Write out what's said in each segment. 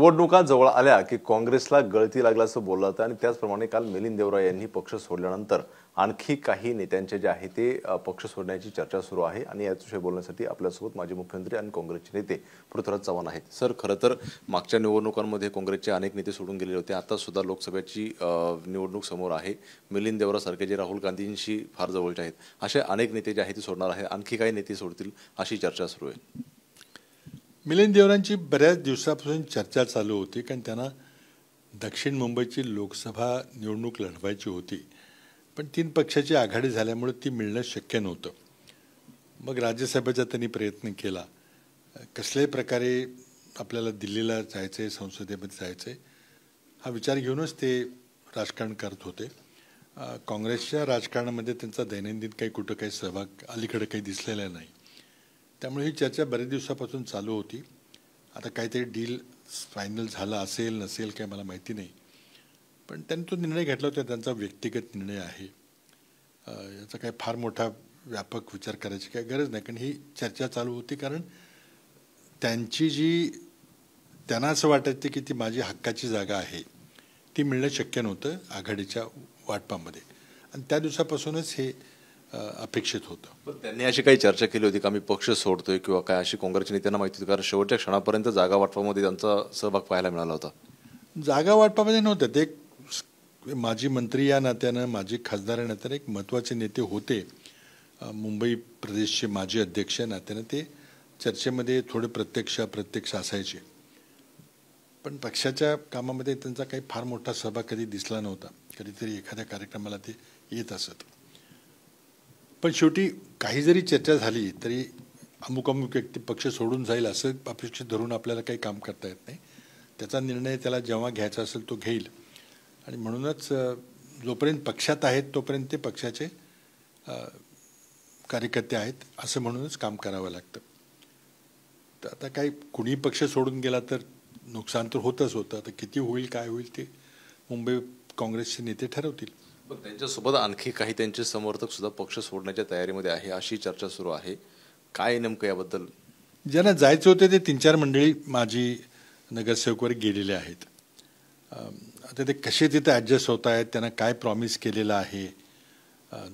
निवडणुका जवळ आल्या की काँग्रेसला गळती लागल्याचं बोललं जातं आणि त्याचप्रमाणे काल मिलिंद देवरा यांनी पक्ष सोडल्यानंतर आणखी काही नेत्यांचे जे आहे ते पक्ष सोडण्याची चर्चा सुरू आहे आणि याविषयी बोलण्यासाठी आपल्यासोबत माजी मुख्यमंत्री आणि काँग्रेसचे नेते पृथ्वीराज चव्हाण आहेत. सर, खरं तर मागच्या निवडणुकांमध्ये काँग्रेसचे अनेक नेते सोडून गेलेले होते. आता सुद्धा लोकसभेची निवडणूक समोर आहे. मिलिंद देवरा सारखे जे राहुल गांधींशी फार जवळचे आहेत असे अनेक नेते जे आहेत ते सोडणार आहे. आणखी काही नेते सोडतील अशी चर्चा सुरू आहे. मिलिंद देवरांची बऱ्याच दिवसापासून चर्चा चालू होती, कारण त्यांना दक्षिण मुंबईची लोकसभा निवडणूक लढवायची होती, पण 3 पक्षाची आघाडी झाल्यामुळे ती मिळणं शक्य नव्हतं. मग राज्यसभेचा त्यांनी प्रयत्न केला. कसल्याही प्रकारे आपल्याला दिल्लीला जायचं आहे, संसदेमध्ये जायचं आहे हा विचार घेऊनच ते राजकारण करत होते. काँग्रेसच्या राजकारणामध्ये त्यांचा दैनंदिन कुठं काही सहभाग अलीकडे काही दिसलेला नाही. त्यामुळे ही चर्चा बऱ्याच दिवसापासून चालू होती. आता काहीतरी डील फायनल झाला असेल नसेल काय मला माहिती नाही, पण त्यांनी तो निर्णय घेतला होता. त्यांचा व्यक्तिगत निर्णय आहे. याचा काही फार मोठा व्यापक विचार करायची काही गरज नाही, कारण ही चर्चा चालू होती. कारण त्यांना असं वाटायचं की ती माझी हक्काची जागा आहे, ती मिळणं शक्य नव्हतं आघाडीच्या वाटपामध्ये, आणि त्या दिवसापासूनच हे अपेक्षित होतं. पण त्यांनी अशी काही चर्चा केली होती का मी पक्ष सोडतोय किंवा काय, अशी काँग्रेसच्या नेत्यांना माहिती होती? कारण शेवटच्या क्षणापर्यंत जागा वाटपामध्ये त्यांचा सहभाग पाहायला मिळाला होता. जागा वाटपामध्ये नव्हतं ते. माजी मंत्री या नात्यानं, माजी खासदार या नात्यानं एक महत्त्वाचे नेते होते. मुंबई प्रदेशचे माजी अध्यक्ष या नात्यानं ते चर्चेमध्ये थोडे प्रत्यक्ष असायचे, पण पक्षाच्या कामामध्ये त्यांचा काही फार मोठा सहभाग कधी दिसला नव्हता. कधीतरी एखाद्या कार्यक्रमाला ते येत असत. पण शेवटी काही जरी चर्चा झाली तरी अमुक व्यक्ती पक्ष सोडून जाईल असं अपेक्षित धरून आपल्याला काही काम करता येत नाही. त्याचा निर्णय त्याला जेव्हा घ्यायचा असेल तो घेईल, आणि म्हणूनच जोपर्यंत पक्षात आहेत तोपर्यंत ते पक्षाचे कार्यकर्ते आहेत असं म्हणूनच काम करावं लागतं. तर आता काही कुणी पक्ष सोडून गेला तर नुकसान तर होतच होतं. आता किती होईल काय होईल ते मुंबई काँग्रेसचे नेते ठरवतील. पण त्यांच्यासोबत आणखी काही त्यांचे समर्थक सुद्धा पक्ष सोडण्याच्या तयारीमध्ये आहे अशी चर्चा सुरू आहे. काय नेमकं याबद्दल? ज्यांना जायचे होते ते 3-4 मंडळी माजी नगरसेवकवर गेलेले आहेत. आता ते कसे तिथे ॲडजस्ट होत आहेत, त्यांना काय प्रॉमिस केलेलं आहे.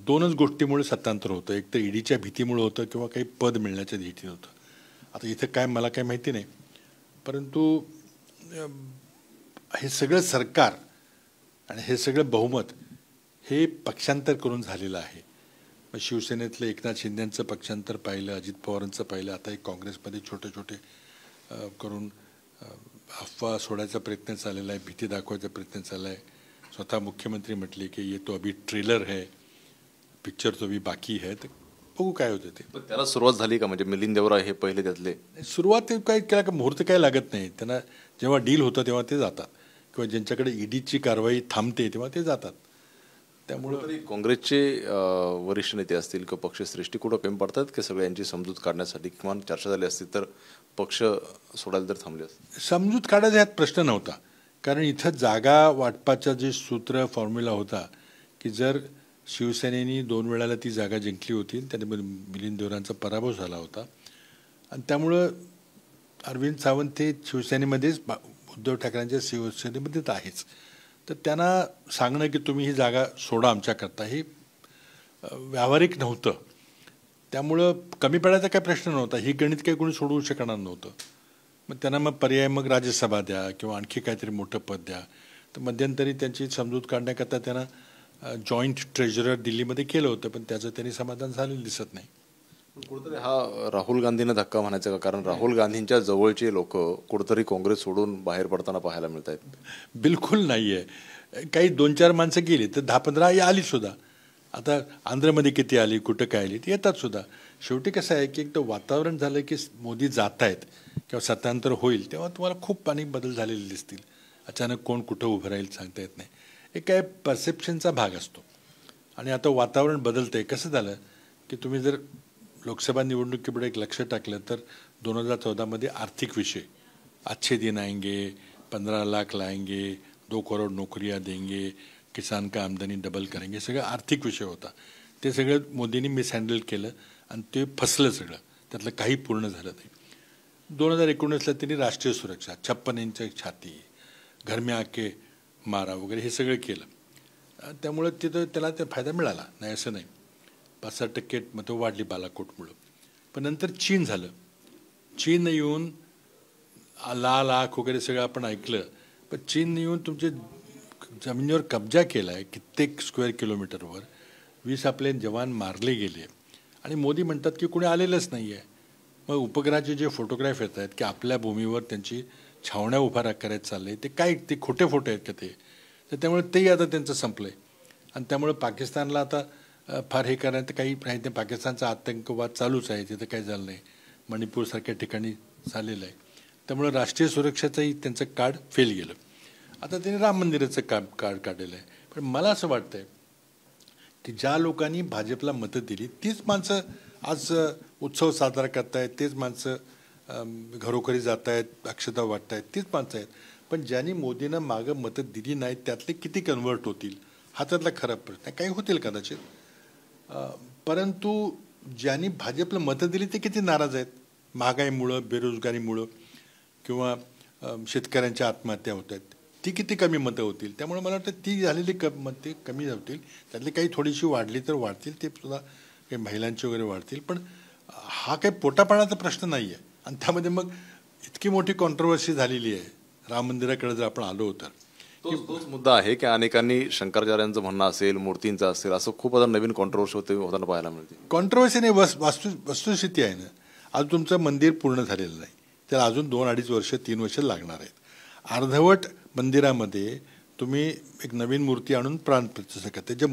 2च गोष्टीमुळे सत्तांतर होतं. एक तर ईडीच्या भीतीमुळे होतं किंवा काही पद मिळण्याच्या भीतीने होतं. आता इथं काय मला काय माहिती नाही, परंतु हे सगळं सरकार आणि हे सगळं बहुमत हे पक्षांतर करून झालेलं आहे. मग शिवसेनेतलं एकनाथ शिंदेंचं पक्षांतर पाहिलं, अजित पवारांचं पाहिलं, आता एक काँग्रेसमध्ये छोटे करून अफवा सोडायचा प्रयत्न चाललेला आहे, भीती दाखवायचा प्रयत्न चालला आहे. स्वतः मुख्यमंत्री म्हटले की ये तो अभी ट्रेलर है, पिक्चर तो अभी बाकी है. तर बघू काय होतं ते. पण त्याला सुरुवात झाली का? म्हणजे मिलिंद देवरा हे पहिले त्यातले. सुरुवात काय केला का मुहूर्त काय लागत नाही. त्यांना जेव्हा डील होतं तेव्हा ते जातात, किंवा ज्यांच्याकडे ईडीची कारवाई थांबते तेव्हा ते जातात. त्यामुळे काँग्रेसचे वरिष्ठ नेते असतील किंवा पक्षश्रेष्ठी कुठं कमी पडतात की सगळ्यांची समजूत काढण्यासाठी किमान चर्चा झाली असती तर पक्ष सोडायला तर थांबले असते? समजूत काढायचा यात प्रश्न नव्हता. कारण इथं जागा वाटपाचा जे सूत्र फॉर्म्युला होता की जर शिवसेनेने 2 वेळाला ती जागा जिंकली होती, त्यामध्ये मिलिंद देवरांचा पराभव झाला होता, आणि त्यामुळं अरविंद सावंत हे शिवसेनेमध्येच, उद्धव ठाकरेंच्या शिवसेनेमध्येच आहेच. तर त्यांना सांगणं की तुम्ही ही जागा सोडा आमच्याकरता हे व्यावहारिक नव्हतं. त्यामुळं कमी पडायचा काही प्रश्न नव्हता. ही गणित काही कोणी सोडवू शकणार नव्हतं. मग त्यांना पर्याय राज्यसभा द्या किंवा आणखी काहीतरी मोठं पद द्या. तर मध्यंतरी त्यांची समजूत काढण्याकरता त्यांना जॉईंट ट्रेझरर दिल्लीमध्ये केलं होतं, पण त्याचं त्यांनी समाधान झालेलं दिसत नाही. कुठेतरी हा राहुल गांधींना धक्का म्हणायचा का? कारण राहुल गांधींच्या जवळचे लोक कुठेतरी काँग्रेस सोडून बाहेर पडताना पाहायला मिळत आहेत. बिलकुल नाही आहे. काही 2-4 माणसं गेली तर 10-15 आली सुद्धा. आता आंध्रमध्ये किती आली, कुठं काय आली, ती येतात सुद्धा. शेवटी कसं आहे की एक तर वातावरण झालं की मोदी जात आहेत किंवा सत्तांतर होईल तेव्हा तुम्हाला खूप अनेक बदल झालेले दिसतील. अचानक कोण कुठं उभं राहील सांगता येत नाही. एक काय परसेप्शनचा भाग असतो. आणि आता वातावरण बदलतं आहे. कसं झालं की तुम्ही जर लोकसभा निवडणुकीपुढे एक लक्ष टाकलं तर 2014मध्ये आर्थिक विषय, अच्छे दिन आएंगे, 15 लाख लाएंगे, 2 करोड नोकरियां देंगे, किसान का आमदनी डबल करेंगे, सगळं आर्थिक विषय होता. ते सगळं मोदींनी मिसहँडल केलं आणि ते फसलं सगळं. त्यातलं काही पूर्ण झालं नाही. 2019ला त्यांनी राष्ट्रीय सुरक्षा 56 इंच छाती, घर में आके मारा वगैरे हे सगळं केलं. त्यामुळं तिथं त्याला ते फायदा मिळाला नाही असं नाही. 5-6% मतं वाढली बालाकोटमुळं. पण नंतर चीन झालं. चीन येऊन लाल आख वगैरे सगळं आपण ऐकलं. पण चीन येऊन तुमचे जमिनीवर कब्जा केला आहे कित्येक स्क्वेअर किलोमीटरवर. 20 आपले जवान मारले गेले आणि मोदी म्हणतात की कोणी आलेलंच नाही आहे. मग उपग्रहाचे जे फोटोग्राफ येत आहेत की आपल्या भूमीवर त्यांची छावण्या उभा करायचं चाललंय, ते काय ते खोटे फोटो आहेत का ते? तर त्यामुळे तेही आता त्यांचं संपलं आहे. आणि त्यामुळे पाकिस्तानला आता फार हे करायचं काही नाही. पाकिस्तानचा आतंकवाद चालूच आहे, तिथं काही झालं नाही. मणिपूरसारख्या ठिकाणी झालेलं आहे. त्यामुळं राष्ट्रीय सुरक्षेचंही त्यांचं कार्ड फेल गेलं. आता त्यांनी राम मंदिराचं कार्ड काढलेलं आहे. पण मला असं वाटतं आहे की ज्या लोकांनी भाजपला मतं दिली तीच माणसं आज उत्सव साजरा करतायत, तेच माणसं घरोघरी जात आहेत, अक्षता वाटत आहेत, तीच माणसं आहेत. पण ज्यांनी मोदींना मागं मतं दिली नाहीत त्यातले किती कन्वर्ट होतील हा त्यातला खरा प्रश्न आहे. काही होतील कदाचित, परंतु ज्यांनी भाजपला मतं दिली ते किती नाराज आहेत. महागाईमुळं, बेरोजगारीमुळं किंवा शेतकऱ्यांच्या आत्महत्या होत आहेत, ती किती कमी मतं होतील. त्यामुळे मला वाटतं ती झालेली मते कमी होतील. त्यातली काही थोडीशी वाढली तर वाढतील, ते सुद्धा काही महिलांची वगैरे वाढतील. पण हा काही पोटापाण्याचा प्रश्न नाही आहे. आणि त्यामध्ये मग इतकी मोठी कॉन्ट्रोवर्सी झालेली आहे राम मंदिराकडे जर आपण आलो तर. तोच मुद्दा आहे की अनेकांनी शंकराचार्यांचं म्हणणं असेल, मूर्तींचं असेल, असं खूप आता नवीन कॉन्ट्रोवर्सी होताना पाहायला मिळते. कॉन्ट्रोवर्सी नाही, वस्तुस्थिती आहे ना. आज तुमचं मंदिर पूर्ण झालेलं नाही, त्याला अजून 2-2.5 वर्ष 3 वर्ष लागणार आहेत. अर्धवट मंदिरामध्ये तुम्ही एक नवीन मूर्ती आणून प्राण प्रतिष्ठा करता. ज्या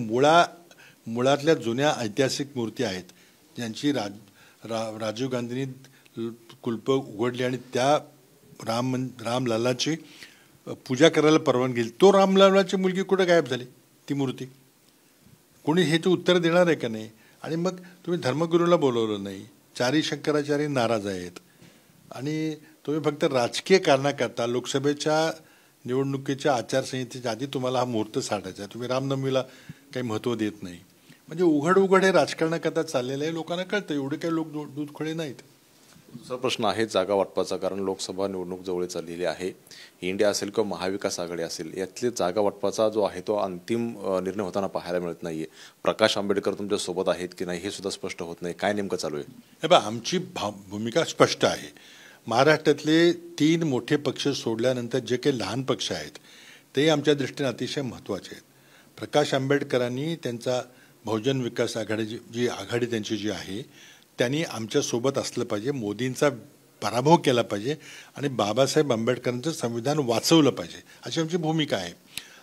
मुळातल्या जुन्या ऐतिहासिक मूर्ती आहेत ज्यांची राजीव गांधींनी कुलपं उघडली आणि त्या रामलल्लाची पूजा करायला परवानगी दिली, तो रामलल्लाची मुलगी कुठं गायब झाली ती मूर्ती? कोणी ह्याचं उत्तर देणार आहे का नाही? आणि मग तुम्ही धर्मगुरूला बोलवलं नाही, 4 शंकराचार्य नाराज आहेत आणि तुम्ही फक्त राजकीय कारणाकरता लोकसभेच्या निवडणुकीच्या आचारसंहितेच्या आधी तुम्हाला हा मुहूर्त साठायचा आहे. तुम्ही रामनवमीला काही महत्त्व देत नाही. म्हणजे उघड हे राजकारणाकरता चाललेलं आहे. लोकांना कळतं, एवढे काही लोक दूध खोळे नाहीत. दुसरा प्रश्न आहे जागा वाटपाचा. कारण लोकसभा निवडणूक जवळ चाललेली आहे. इंडिया असेल किंवा महाविकास आघाडी असेल, यातले जागा वाटपाचा जो आहे तो अंतिम निर्णय होताना पाहायला मिळत नाहीये. प्रकाश आंबेडकर तुमच्या सोबत आहेत की नाही हे सुद्धा स्पष्ट होत नाही. काय नेमकं चालू आहे? हे बघा, आमची भूमिका स्पष्ट आहे. महाराष्ट्रातले 3 मोठे पक्ष सोडल्यानंतर जे काही लहान पक्ष आहेत ते आमच्या दृष्टीने अतिशय महत्त्वाचे आहेत. प्रकाश आंबेडकरांनी त्यांचा बहुजन विकास आघाडी जी आघाडी त्यांची जी आहे त्यांनी आमच्यासोबत असलं पाहिजे, मोदींचा पराभव केला पाहिजे आणि बाबासाहेब आंबेडकरांचं संविधान वाचवलं पाहिजे, अशी आमची भूमिका आहे.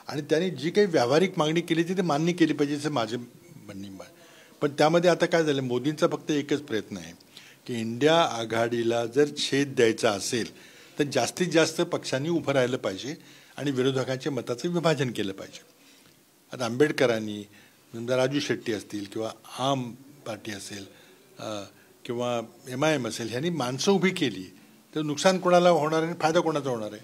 आणि त्यांनी जी काही व्यावहारिक मागणी केली ती मान्य केली पाहिजे असं माझे म्हणणे. पण त्यामध्ये आता काय झालं, मोदींचा फक्त एकच प्रयत्न आहे की इंडिया आघाडीला जर छेद द्यायचा असेल तर जास्तीत जास्त पक्षांनी उभं राहिलं पाहिजे आणि विरोधकांच्या मताचं विभाजन केलं पाहिजे. आता आंबेडकरांनी समजा राजू शेट्टी असतील किंवा आम पार्टी असेल किंवा MIM असेल, ह्यांनी माणसं उभी केली तर नुकसान कोणाला होणार आहे आणि फायदा कोणाचा होणार आहे?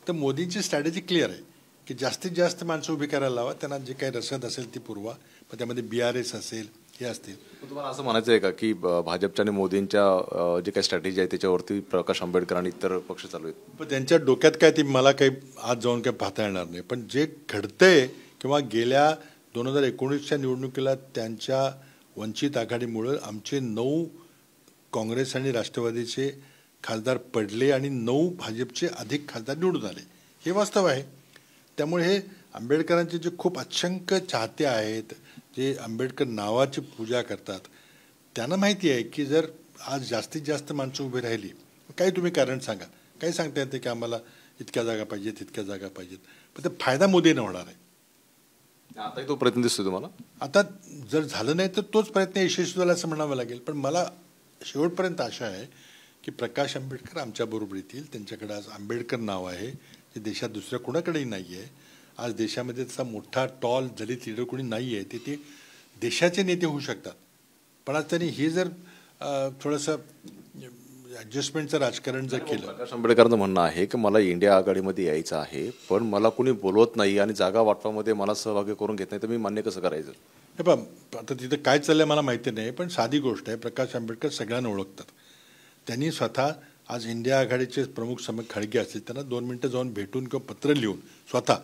तर मोदींची स्ट्रॅटेजी क्लिअर आहे की जास्तीत जास्त माणसं उभी करायला लावा, त्यांना जे काही रसद असेल ती पुरवा. पण त्यामध्ये BRS असेल हे असतील. तुम्हाला असं म्हणायचं आहे का की भाजपच्या आणि मोदींच्या जे काही स्ट्रॅटेजी आहे त्याच्यावरती प्रकाश आंबेडकर आणि इतर पक्ष चालू आहेत? पण त्यांच्या डोक्यात काय ती मला काही आज जाऊन काही पाहता येणार नाही. पण जे घडतंय किंवा गेल्या 2019च्या निवडणुकीला त्यांच्या वंचित आघाडीमुळं आमचे 9 काँग्रेस आणि राष्ट्रवादीचे खासदार पडले आणि 9 भाजपचे अधिक खासदार निवडून आले, हे वास्तव आहे. त्यामुळे हे आंबेडकरांचे जे खूप असंख्य चाहते आहेत, जे आंबेडकर नावाची पूजा करतात, त्यांना माहिती आहे की जर आज जास्तीत जास्त माणसं उभी राहिली, काही तुम्ही कारण सांगा, काही सांगता येते की आम्हाला इतक्या जागा पाहिजेत, तितक्या जागा पाहिजेत, पण ते फायदा मोदींना होणार आहे. आताही तो प्रयत्न दिसतो तुम्हाला? आता जर झालं नाही तर तोच प्रयत्न यशस्वी झाला असं म्हणावं लागेल. पण मला शेवटपर्यंत आशा आहे की प्रकाश आंबेडकर आमच्याबरोबर येतील. त्यांच्याकडे आज आंबेडकर नाव आहे जे देशात दुसऱ्या कोणाकडेही नाही आहे. आज देशामध्ये तसा मोठा टॉल दलित लीडर कोणी नाही आहे, ते देशाचे नेते होऊ शकतात. पण आज त्यांनी हे जर थोडंसं ॲडजस्टमेंटचं राजकारण जर केलं. प्रकाश आंबेडकरांचं म्हणणं आहे की मला इंडिया आघाडीमध्ये यायचं आहे, पण मला कोणी बोलवत नाही आणि जागा वाटपामध्ये मला सहभागी करून घेत नाही, तर मी मान्य कसं करायचं? हे पहा, आता तिथं काय चाललंय मला माहिती नाही, पण साधी गोष्ट आहे, प्रकाश आंबेडकर सगळ्यांना ओळखतात. त्यांनी स्वतः आज इंडिया आघाडीचे प्रमुख खडगे असतील, त्यांना 2 मिनिटं जाऊन भेटून किंवा पत्र लिहून स्वतः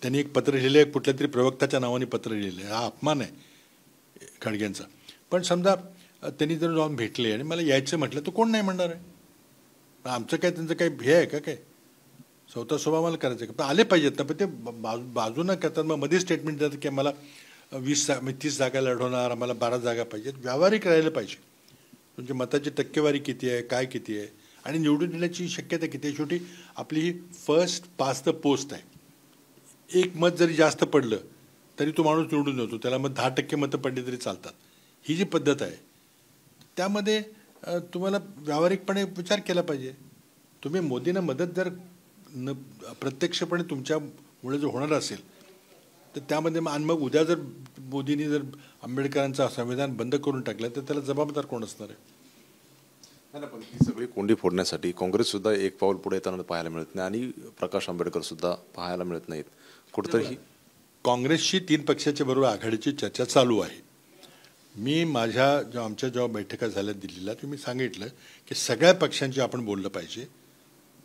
त्यांनी एक पत्र लिहिलं आहे, कुठल्या तरी प्रवक्त्याच्या नावाने पत्र लिहिलं आहे. हा अपमान आहे खडगेंचा. पण समजा त्यांनी जर जाऊन भेटले आणि मला यायचं म्हटलं तर कोण नाही म्हणणार आहे. आमचं काय त्यांचं काही हे आहे का काय, स्वतः स्वभाव मला करायचं आहे का. पण आले पाहिजेत ना. पण ते बाजू न करतात मग मध्ये स्टेटमेंट देतात की आम्हाला 30 जागा लढवणार, आम्हाला 12 जागा पाहिजेत. व्यावहारिक राहिलं पाहिजे. तुमची मताची टक्केवारी किती आहे, काय किती आहे आणि निवडून येण्याची शक्यता किती आहे. शेवटी आपली ही फर्स्ट पास द पोस्ट आहे. एक मत जरी जास्त पडलं तरी तो माणूस निवडून येतो, त्याला मग 10% मतं पडली तरी चालतात. ही जी पद्धत आहे त्यामध्ये तुम्हाला व्यावहारिकपणे विचार केला पाहिजे. तुम्ही मोदींना मदत जर प्रत्यक्षपणे तुमच्यामुळे जर होणार असेल तर त्यामध्ये मग उद्या जर मोदींनी जर आंबेडकरांचं संविधान बंद करून टाकलं तर त्याला जबाबदार कोण असणार आहे. नाही, पण ही सगळी कोंडी फोडण्यासाठी काँग्रेस सुद्धा एक पाऊल पुढे येताना पाहायला मिळत नाही आणि प्रकाश आंबेडकर सुद्धा पाहायला मिळत नाहीत. कुठेतरी काँग्रेसची 3 पक्षाच्या बरोबर आघाडीची चर्चा चालू आहे. मी आमच्या जेव्हा बैठका झाल्या दिल्लीला तर मी सांगितलं की सगळ्या पक्षांची आपण बोललं पाहिजे.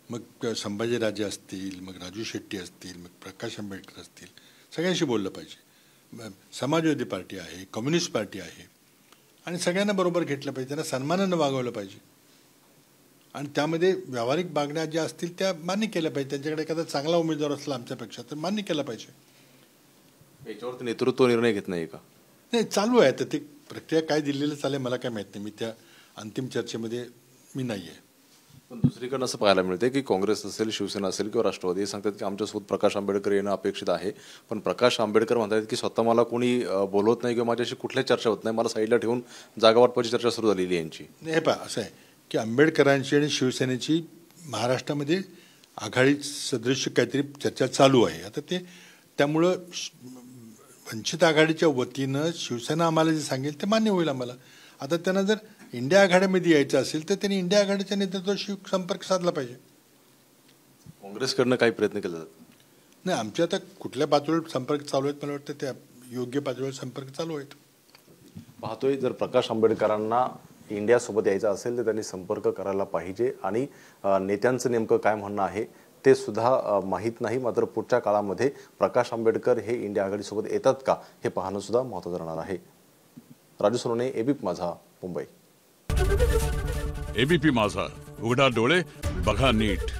मग संभाजीराजे असतील, मग राजू शेट्टी असतील, मग प्रकाश आंबेडकर असतील, सगळ्यांशी बोललं पाहिजे. समाजवादी पार्टी आहे, कम्युनिस्ट पार्टी आहे आणि सगळ्यांना बरोबर घेतलं पाहिजे. त्यांना सन्मानानं वागवलं पाहिजे आणि त्यामध्ये व्यावहारिक मागण्या ज्या असतील त्या मान्य केल्या पाहिजे. त्यांच्याकडे एखादा चांगला उमेदवार असला आमच्यापेक्षा तर मान्य केला पाहिजे. याच्यावरती नेतृत्व निर्णय घेत नाही का. नाही, चालू आहे. तर ते प्रक्रिया काय दिलेलं चालेल मला काय माहीत नाही. मी त्या अंतिम चर्चेमध्ये मी नाही आहे. पण दुसरीकडनं असं पाहायला मिळते की काँग्रेस असेल, शिवसेना असेल किंवा राष्ट्रवादी हे सांगतात की आमच्यासोबत प्रकाश आंबेडकर येणं अपेक्षित आहे. पण प्रकाश आंबेडकर म्हणतात की स्वतः मला कोणी बोलवत नाही किंवा माझ्याशी कुठल्याच चर्चा होत नाही, मला साईडला ठेवून जागा वाटपाची चर्चा सुरू झालेली यांची. हे पहा, असं आहे की आंबेडकरांची आणि शिवसेनेची महाराष्ट्रामध्ये आघाडी सदृश्य काहीतरी चर्चा चालू आहे. आता ते त्यामुळं वंचित आघाडीच्या वतीनं शिवसेना आम्हाला जे सांगेल ते मान्य होईल आम्हाला. आता त्यांना जर इंडिया आघाडीमध्ये यायचं असेल तर त्यांनी इंडिया आघाडीच्या नेतृत्वाशी संपर्क साधला पाहिजे. काँग्रेसकडनं काही प्रयत्न केले जातात. नाही, आमच्या आता कुठल्या पातळीवर संपर्क चालू आहेत मला वाटतं त्या योग्य पातळीवर संपर्क चालू आहेत. पाहतोय जर प्रकाश आंबेडकरांना इंडियासोबत यायचं असेल तर त्यांनी संपर्क करायला पाहिजे आणि नेत्यांचं नेमकं काय म्हणणं आहे ते सुद्धा माहीत नाही. मात्र पुढच्या काळामध्ये प्रकाश आंबेडकर हे इंडिया आघाडीसोबत येतात का हे पाहणं सुद्धा महत्त्वाचं राहणार आहे. राजू सोनवणे, एबीपी माझा, मुंबई. एबीपी माझा, उघडा डोळे बघा नीट.